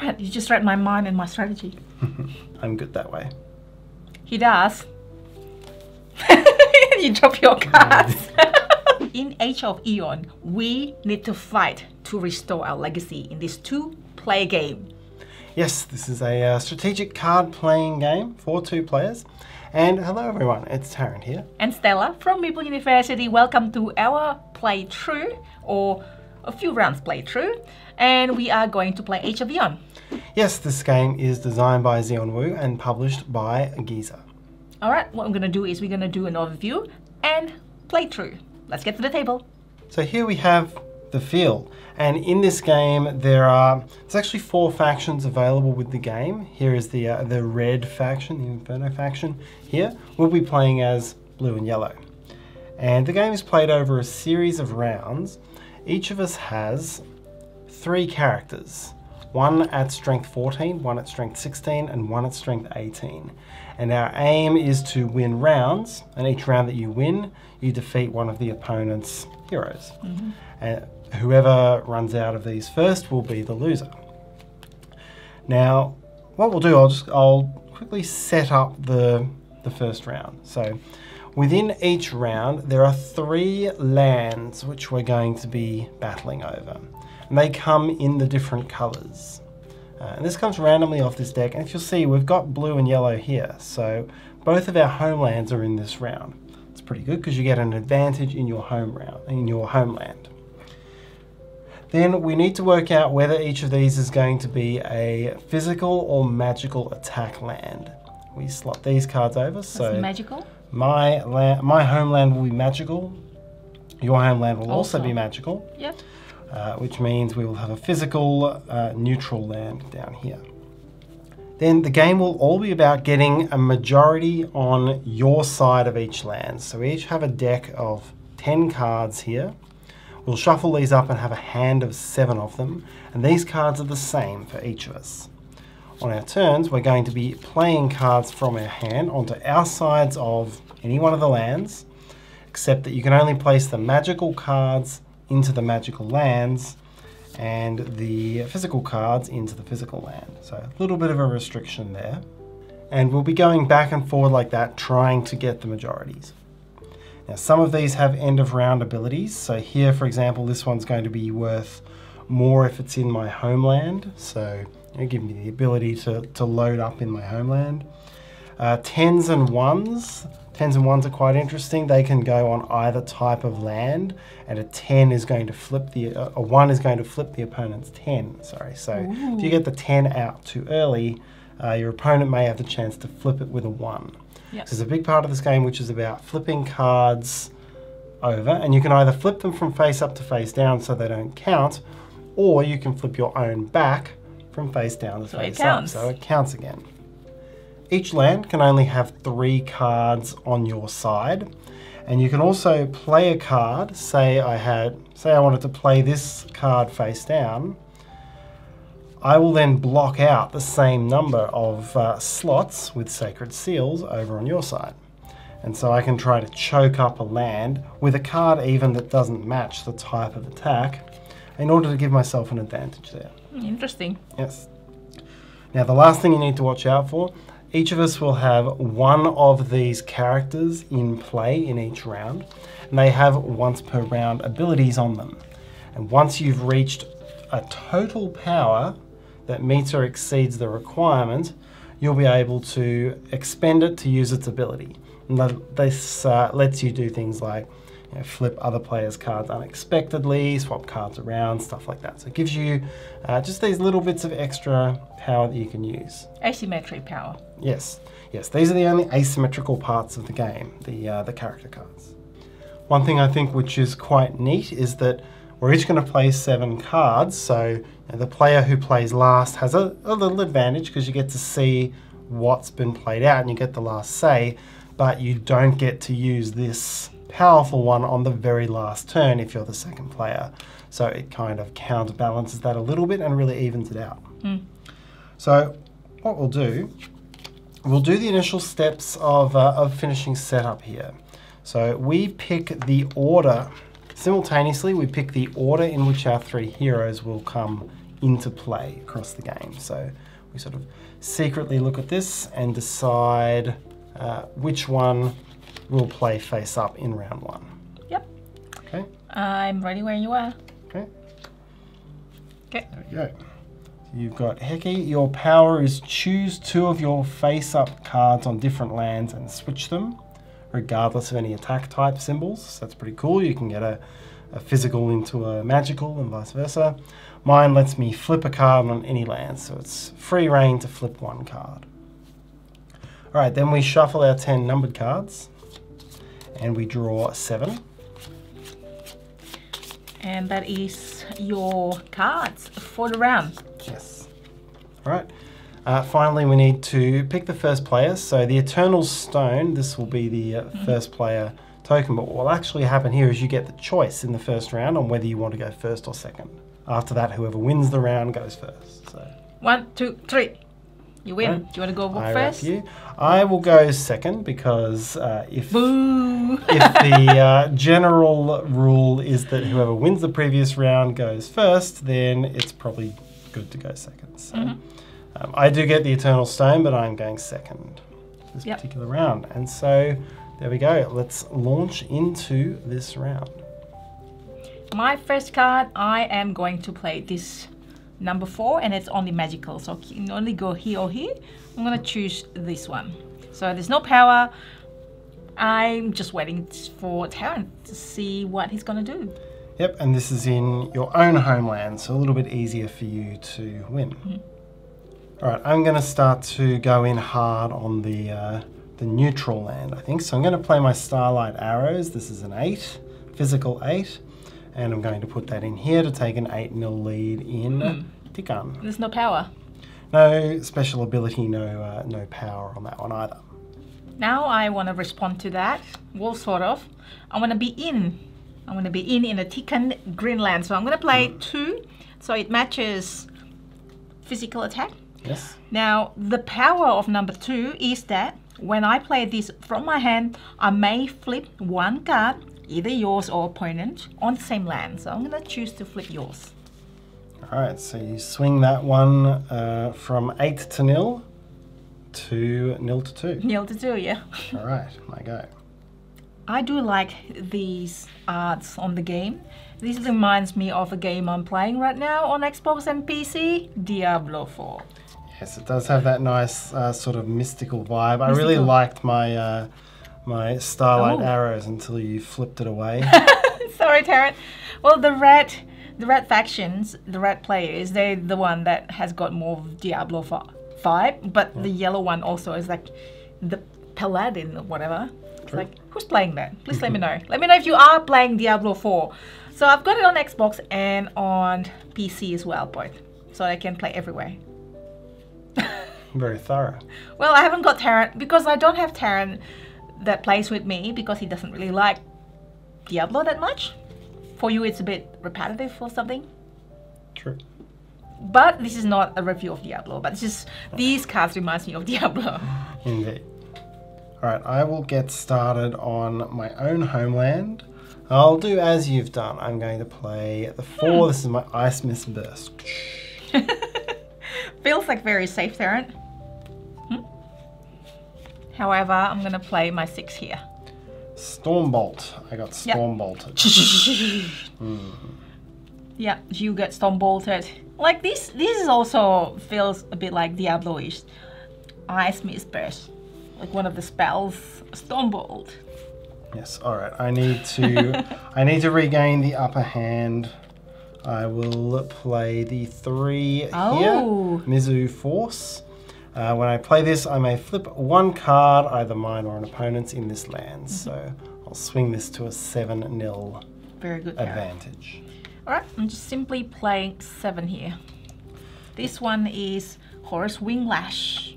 Tarrant, you just read my mind and my strategy. I'm good that way. He does. You drop your cards. In Age of Eon, we need to fight to restore our legacy in this two-player game. Yes, this is a strategic card playing game for 2 players. And hello everyone, it's Tarrant here. And Stella from Meeple University. Welcome to our playthrough, or a few rounds playthrough. And we are going to play Age of Eon. Yes, this game is designed by Zion Wu and published by Jahja. Alright, what I'm going to do is we're going to do an overview and playthrough. Let's get to the table. So here we have the field, and in this game there's actually 4 factions available with the game. Here is the red faction, the Inferno faction. Here we'll be playing as blue and yellow, and the game is played over a series of rounds. Each of us has 3 characters, one at strength 14, one at strength 16, and one at strength 18. And our aim is to win rounds, and each round that you win, you defeat one of the opponent's heroes. And whoever runs out of these first will be the loser. Now, what we'll do, I'll quickly set up the first round. So, within each round, there are 3 lands which we're going to be battling over. And they come in the different colours. And this comes randomly off this deck, and if you'll see, we've got blue and yellow here. So both of our homelands are in this round. It's pretty good because you get an advantage in your homeland. Then we need to work out whether each of these is going to be a physical or magical attack land. We slot these cards over. So magical? My homeland will be magical. Your homeland will also be magical. Yep. Which means we will have a physical neutral land down here. Then the game will all be about getting a majority on your side of each land. So we each have a deck of 10 cards here. We'll shuffle these up and have a hand of 7 of them, and these cards are the same for each of us. On our turns, we're going to be playing cards from our hand onto our sides of any one of the lands, except that you can only place the magical cards into the magical lands and the physical cards into the physical land. So a little bit of a restriction there. And we'll be going back and forward like that, trying to get the majorities. Now some of these have end of round abilities. So here, for example, this one's going to be worth more if it's in my homeland. So give me the ability to load up in my homeland. 10s and 1s. 10s and 1s are quite interesting. They can go on either type of land, and a 10 is going to flip a 1 is going to flip the opponent's 10. Sorry. So if you get the 10 out too early, your opponent may have the chance to flip it with a 1. Yep. So there's a big part of this game which is about flipping cards over, and you can either flip them from face up to face down so they don't count, or you can flip your own back from face down to face up, so it counts again. Each land can only have 3 cards on your side, and you can also play a card. Say I wanted to play this card face down. I will then block out the same number of slots with sacred seals over on your side. And so I can try to choke up a land with a card even that doesn't match the type of attack in order to give myself an advantage there. Interesting. Yes. Now the last thing you need to watch out for, each of us will have one of these characters in play in each round, and they have once per round abilities on them. And once you've reached a total power that meets or exceeds the requirement, you'll be able to expend it to use its ability. And this lets you do things like flip other players' cards unexpectedly, swap cards around, stuff like that. So it gives you just these little bits of extra power that you can use. Asymmetric power. Yes, these are the only asymmetrical parts of the game, the character cards. One thing I think which is quite neat is that we're each going to play 7 cards, so the player who plays last has a little advantage because you get to see what's been played out and you get the last say, but you don't get to use this powerful one on the very last turn if you're the second player. So it kind of counterbalances that a little bit and really evens it out. So what we'll do the initial steps of finishing setup here. So we pick the order, simultaneously we pick the order in which our 3 heroes will come into play across the game. So we sort of secretly look at this and decide which one will play face up in round 1. Yep. Okay. I'm ready when you are. Okay. Okay. There we go. You've got hehe. Your power is choose 2 of your face-up cards on different lands and switch them, regardless of any attack type symbols. So that's pretty cool. You can get a physical into a magical and vice versa. Mine lets me flip a card on any land, so it's free reign to flip 1 card. All right, then we shuffle our 10 numbered cards, and we draw 7. And that is your cards for the round. Yes. All right. Finally, we need to pick the first player. So the Eternal Stone, this will be the first player token. But what will actually happen here is you get the choice in the first round on whether you want to go first or second. After that, whoever wins the round goes first. So 1, 2, 3. You win. Do you want to go first? I will go second because if Boo! if the general rule is that whoever wins the previous round goes first, then it's probably good to go second. So I do get the Eternal Stone, but I'm going second this particular round. And so there we go. Let's launch into this round. My first card, I am going to play this number 4, and it's only magical, so you can only go here or here. I'm gonna choose this one. So there's no power. I'm just waiting for Tarrant to see what he's gonna do. Yep, and this is in your own homeland, so a little bit easier for you to win. All right, I'm gonna start to go in hard on the neutral land, I think. So I'm gonna play my Starlight Arrows. This is an 8, physical 8. And I'm going to put that in here to take an 8-0 lead in Tikan. There's no power. No special ability, no power on that one either. Now I want to respond to that. Well, sort of. I want to be in. I want to be in a Tikan green land. So I'm going to play 2. So it matches physical attack. Yes. Now the power of number 2 is that when I play this from my hand, I may flip 1 card, either yours or opponent, on the same land. So I'm going to choose to flip yours. All right, so you swing that one from 8 to 0 to 0 to 2. 0 to 2, yeah. All right, my go. I do like these arts on the game. This reminds me of a game I'm playing right now on Xbox and PC, Diablo 4. Yes, it does have that nice sort of mystical vibe. I really liked my my Starlight Arrows until you flipped it away. Sorry, Tarrant. Well, the red factions, the red players, they're the one that has got more of Diablo vibe, but the yellow one also is like the Paladin or whatever. It's like, who's playing that? Please let me know. Let me know if you are playing Diablo 4. So I've got it on Xbox and on PC as well, both. So I can play everywhere. Very thorough. Well, I haven't got Tarrant because I don't have Tarrant that plays with me because he doesn't really like Diablo that much. For you, it's a bit repetitive or something. True. But this is not a review of Diablo, but it's just these cards reminds me of Diablo. Indeed. All right, I will get started on my own homeland. I'll do as you've done. I'm going to play the 4. This is my Ice Mist Burst. Feels like very safe, Tarrant. However, I'm going to play my 6 here. Stormbolt. I got Stormbolted. Yeah, you get Stormbolted. Like this is also feels a bit like Diablo-ish. Ice Mist Burst. Like one of the spells, Stormbolt. Yes, alright. I need to regain the upper hand. I will play the 3 here. Mizu Force. When I play this, I may flip 1 card, either mine or an opponent's, in this land. So I'll swing this to a 7-0 Very good advantage. Alright, I'm just simply playing 7 here. This one is Horus Wing Lash.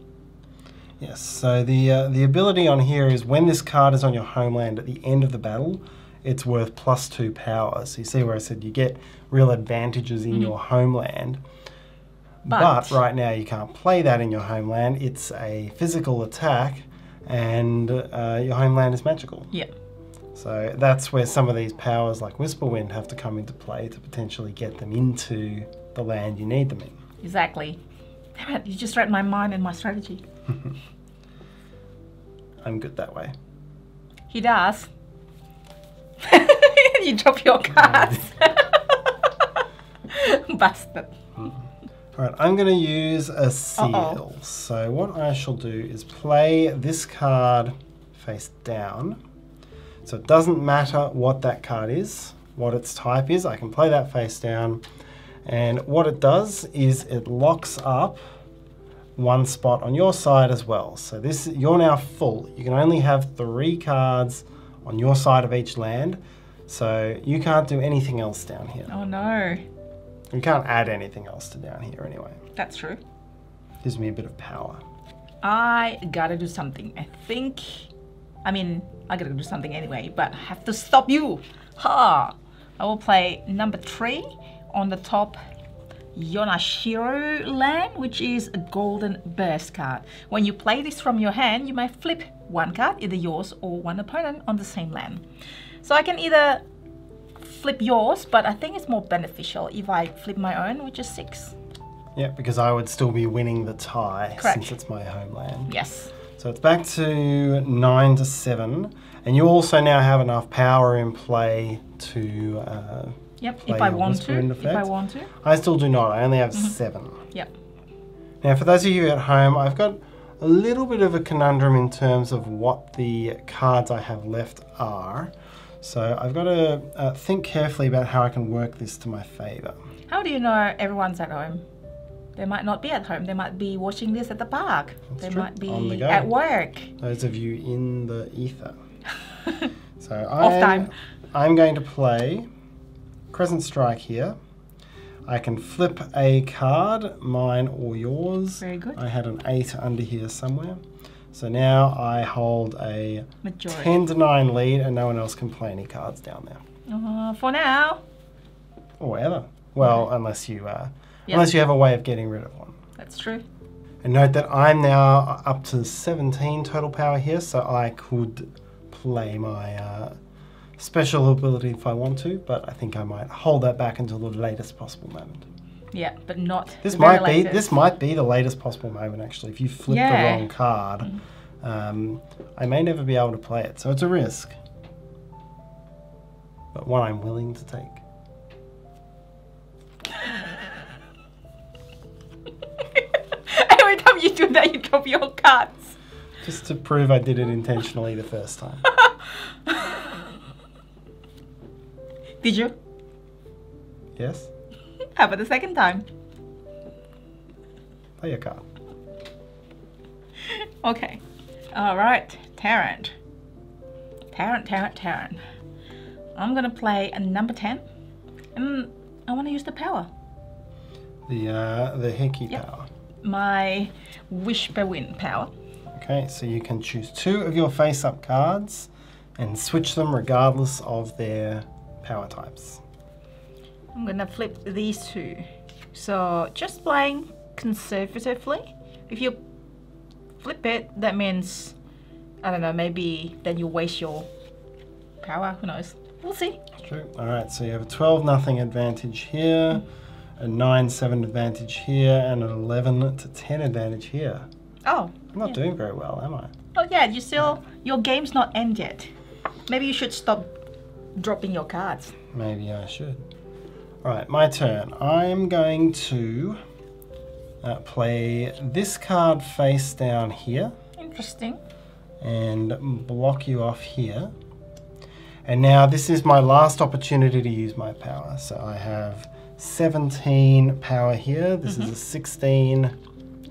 Yes, so the ability on here is when this card is on your homeland at the end of the battle, it's worth +2 power. So you see where I said you get real advantages in your homeland. But right now you can't play that in your homeland. It's a physical attack and your homeland is magical. Yeah. So that's where some of these powers like Whisperwind have to come into play to potentially get them into the land you need them in. Exactly. Damn it, you just read my mind and my strategy. I'm good that way. He does. You drop your cards. Bastard. Alright, I'm going to use a seal. So what I shall do is play this card face down. So it doesn't matter what that card is, what its type is, I can play that face down. And what it does is it locks up one spot on your side as well. So this, you're now full. You can only have 3 cards on your side of each land. So you can't do anything else down here. Oh no. You can't add anything else to down here anyway. That's true. Gives me a bit of power. I gotta do something. I gotta do something anyway, but I have to stop you. Ha! I will play number 3 on the top Yonashiro land, which is a golden burst card. When you play this from your hand, you may flip one card, either yours or one opponent, on the same land. So I can either flip yours, but I think it's more beneficial if I flip my own, which is 6. Yeah, because I would still be winning the tie. Correct. Since it's my homeland. Yes. So it's back to 9 to 7, and you also now have enough power in play to Yep, play if I your want whisper to. in If effect. I want to. I still do not. I only have 7. Yep. Now, for those of you at home, I've got a little bit of a conundrum in terms of what the cards I have left are. So I've got to think carefully about how I can work this to my favour. How do you know everyone's at home? They might not be at home. They might be watching this at the park. They true. might On the be go. at work. Those of you in the ether. So Off time. I'm going to play Crescent Strike here. I can flip a card, mine or yours. Very good. I had an 8 under here somewhere. So now I hold a Majority. 10 to 9 lead and no one else can play any cards down there. For now. Or ever. Well, unless you unless you have a way of getting rid of one. That's true. And note that I'm now up to 17 total power here, so I could play my special ability if I want to, but I think I might hold that back until the latest possible moment. Yeah, but not This the very might be latest. this might be the latest possible moment actually. If you flip the wrong card, I may never be able to play it, so it's a risk, but one I'm willing to take. Every time you do that, you drop your cards. Just to prove I did it intentionally the first time. Did you? Yes? How about the second time? Play your card. Okay. Alright, Tarrant. Tarrant. I'm gonna play a number 10. And I wanna use the power. The Hickey Yep. power. My Whisper Wind power. Okay, so you can choose 2 of your face-up cards and switch them regardless of their power types. I'm gonna flip these 2. So just playing conservatively. If you flip it, that means, I don't know, maybe then you waste your power. Who knows? We'll see. True. Alright, so you have a 12-0 advantage here, a 9-7 advantage here, and an 11-10 advantage here. Oh. I'm not doing very well, am I? Oh yeah, your game's not end yet. Maybe you should stop dropping your cards. Maybe I should. Alright, my turn. I'm going to play this card face down here Interesting. and block you off here. And now this is my last opportunity to use my power. So I have 17 power here. This is a 16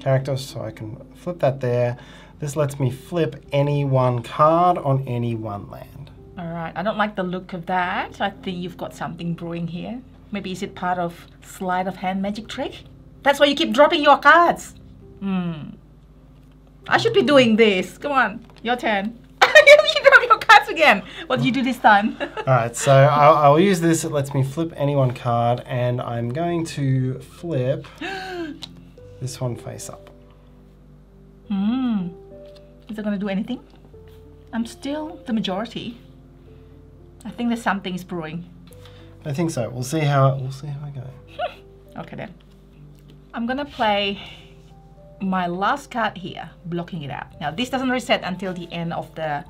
character, so I can flip that there. This lets me flip any one card on any one land. Alright, I don't like the look of that. I think you've got something brewing here. Maybe is it part of sleight of hand magic trick? That's why you keep dropping your cards. I should be doing this. Come on, your turn. You drop your cards again. What did you do this time? Alright, so I'll use this. It lets me flip any one card, and I'm going to flip this one face up. Is it going to do anything? I'm still the majority. I think there's something's brewing. I think so. We'll see how I go. Okay then. I'm gonna play my last card here, blocking it out. Now this doesn't reset until the end of the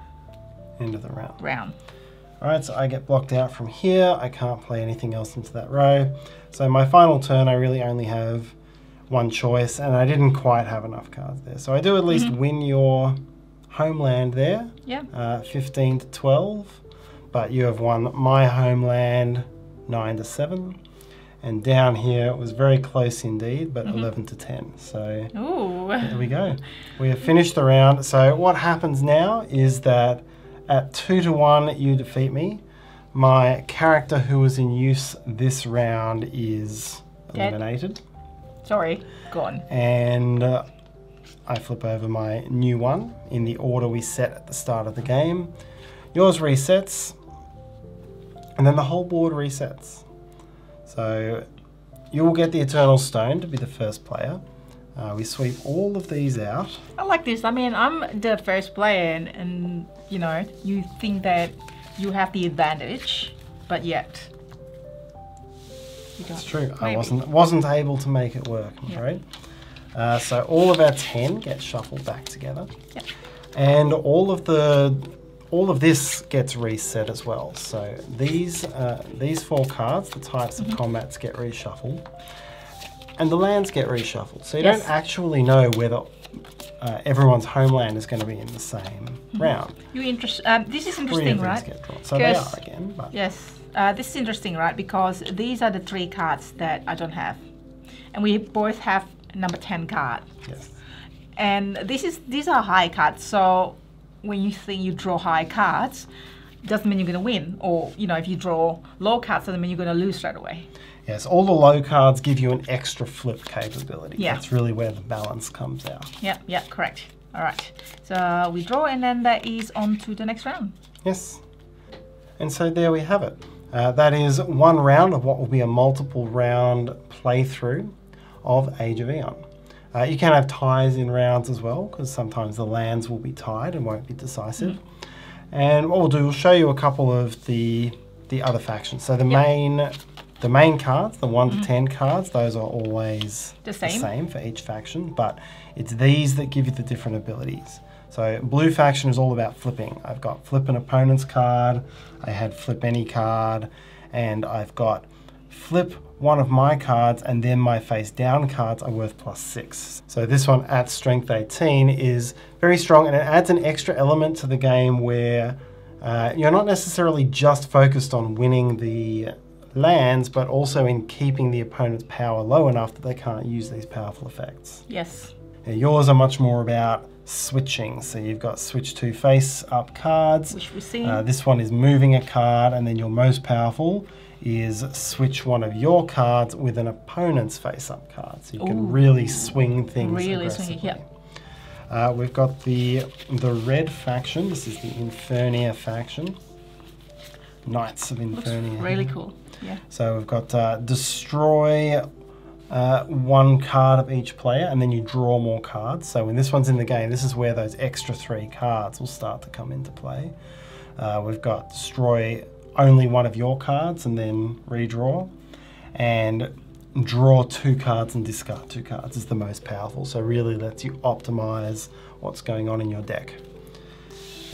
round. Alright, so I get blocked out from here. I can't play anything else into that row. So my final turn, I really only have one choice, and I didn't quite have enough cards there. So I do at least win your homeland there. Yeah. 15 to 12. But you have won my homeland 9 to 7. And down here it was very close indeed, but 11 to 10. So there we go. We have finished the round. So what happens now is that at 2 to 1, you defeat me. My character who was in use this round is eliminated. Sorry, gone. And I flip over my new one in the order we set at the start of the game. Yours resets, and then the whole board resets. So you will get the Eternal Stone to be the first player. We sweep all of these out. I like this. I mean, I'm the first player, and you know, you think that you have the advantage, but yet you don't. It's true. Maybe. I wasn't able to make it work, I'm afraid. So all of our 10 get shuffled back together, and all of this gets reset as well. So these 4 cards, the types of combats, get reshuffled. And the lands get reshuffled, so you don't actually know whether everyone's homeland is going to be in the same round. This is interesting, right? Get drawn. So they are again. But yes, this is interesting, right? Because these are the 3 cards that I don't have, and we both have number 10 card. Yes. And these are high cards. So when you think you draw high cards, doesn't mean you're going to win. Or you know, if you draw low cards, doesn't mean you're going to lose straight away. Yes, all the low cards give you an extra flip capability. Yeah. That's really where the balance comes out. Yeah, correct. All right. So we draw, and then that is on to the next round. Yes. And so there we have it. That is one round of what will be a multiple round playthrough of Age of Eon. You can have ties in rounds as well, because sometimes the lands will be tied and won't be decisive. And what we'll do, we'll show you a couple of the other factions. So the main cards, the 1 to 10 cards, those are always the same for each faction, but it's these that give you the different abilities. So blue faction is all about flipping. I've got flip an opponent's card, I had flip any card, and I've got flip one of my cards, and then my face down cards are worth +6. So this one at strength 18 is very strong, and it adds an extra element to the game where you're not necessarily just focused on winning the lands, but also in keeping the opponent's power low enough that they can't use these powerful effects. Yes. Now, yours are much more about switching. So you've got switch 2 face up cards. Which we've seen. This one is moving a card, and then your most powerful is switch one of your cards with an opponent's face up card. So you can really swing things aggressively. Swing it, yeah. We've got the red faction. This is the Infernia faction. Knights of Infernia. Looks really cool. Yeah. So we've got destroy one card of each player, and then you draw more cards. So when this one's in the game, this is where those extra 3 cards will start to come into play. We've got destroy only one of your cards and then redraw, and draw 2 cards and discard 2 cards is the most powerful. So really lets you optimize what's going on in your deck.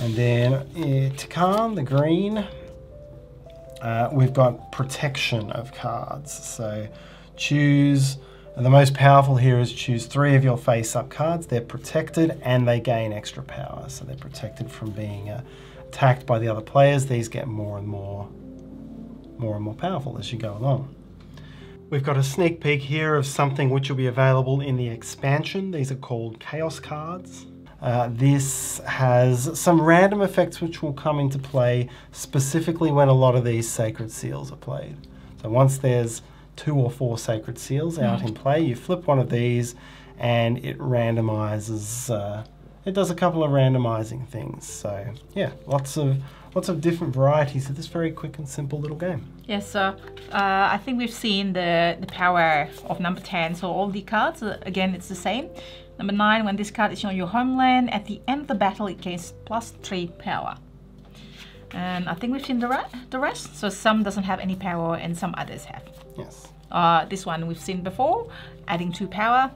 And then Tikan, the green, we've got protection of cards. So choose, and the most powerful here is choose 3 of your face-up cards. They're protected and they gain extra power. So they're protected from being attacked by the other players. These get more and more powerful as you go along. We've got a sneak peek here of something which will be available in the expansion. These are called Chaos cards. This has some random effects which will come into play specifically when a lot of these sacred seals are played. So once there's 2 or 4 sacred seals out in play, you flip one of these and it randomizes, it does a couple of randomizing things. So yeah, lots of different varieties of this very quick and simple little game. Yes, so I think we've seen the power of number 10. So all the cards, again, it's the same. Number 9, when this card is on your homeland, at the end of the battle, it gains +3 power. And I think we've seen the rest. So some doesn't have any power and some others have. Yes. This one we've seen before, adding 2 power.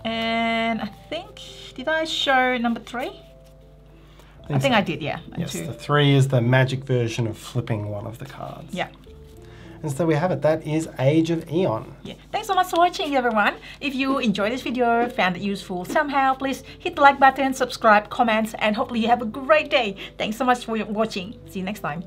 And I think, did I show number 3? I think I did, yeah. Yes, the 3 is the magic version of flipping one of the cards. Yeah. And so we have it. That is Age of Eon. Yeah. Thanks so much for watching, everyone. If you enjoyed this video, found it useful somehow, please hit the like button, subscribe, comment, and hopefully you have a great day. Thanks so much for watching. See you next time.